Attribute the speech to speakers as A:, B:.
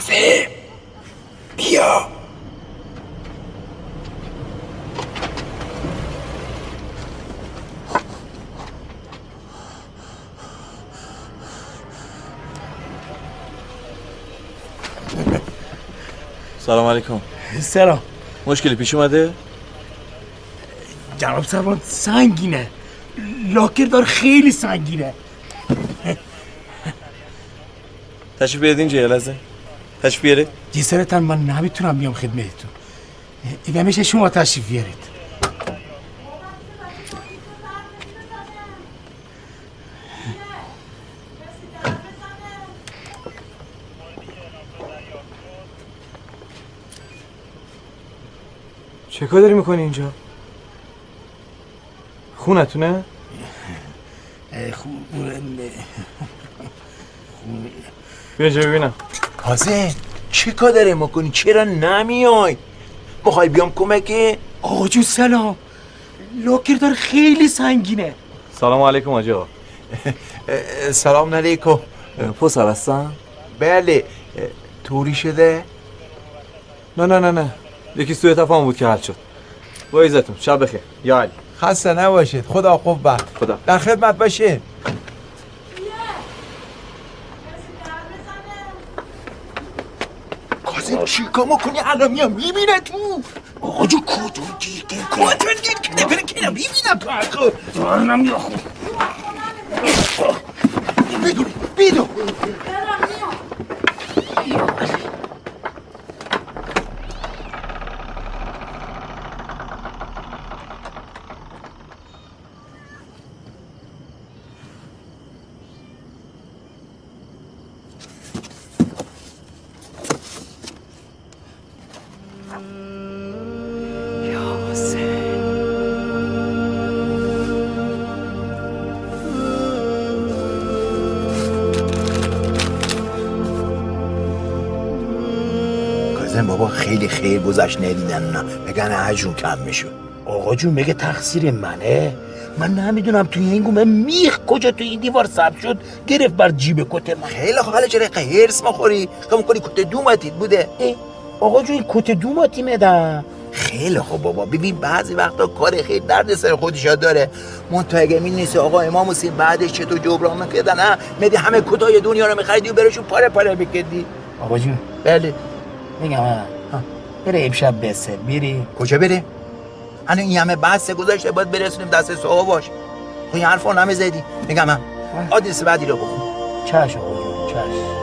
A: کاظم بیا.
B: سلام علیکم.
C: سلام.
B: مشکلی پیش اومده؟
C: جناب سروان سنگینه، لاکردار خیلی سنگینه.
B: تشریف بیارید اینجا یه لحظه. تشریف بیارید.
C: جسارتاً من نمیتونم بیام خدمتتون. اگه میشه شما تشریف بیارید.
B: چه کار داری میکنی اینجا؟ خونتونه؟ بیا اینجا ببینم.
A: کاظم چه کار داری میکنی؟ چرا نمیای؟ میخوای بیام کمکی؟
C: آقا جون سلام، لاکردار خیلی سنگینه.
B: سلام علیکم آجی آقا.
A: سلام علیکم.
B: پسر هستن؟
A: بله. توری شده؟
B: نه یکی سوء تفاهم بود که حل شد. با عزتون شب بخیر. یا علی.
A: خسته نباشید. خدا قوت.
B: خدا.
A: در خدمت باشید. کاظم چی کار میکنی؟ الان میام میبینه تو.
C: آقا جون کدوم گیر
A: که نبره که نمیبینم تو حقا.
C: دارنم یا خون.
A: بیدو. بابا خیلی خیر گذشت ندیدن اونا بگن هجون کم میشو.
C: آقا جون میگه تقصیر منه؟ من نمیدونم توی این گومه میخ کجا توی این دیوار ثبت شد گرفت بر جیب کت من.
A: خیلی خوب حالا چرا هرس مخوری؟ کم کنی کت دوماتیت بوده.
C: آقا جون این کت دوماتی میدم.
A: خیلی خوب بابا ببین بعضی وقتا کار خیلی درد سر خودشا داره. منتها اگه این نیست آقا امام حسین بعدش چطور جبران نکردن؟ نه میدی همه کتای دنیا رو میخریدی و برشون پاره پاره بکردی.
C: آقا جون
A: بله
C: میگم بره امشب بسه بیری.
A: کجا بره؟ الان این همه بحث گذاشته باید برسونیم دست صحابه باش. تو این حرفا نمیزدی. میگم آدرس بعدی رو بخون.
C: چش آقا جون چش.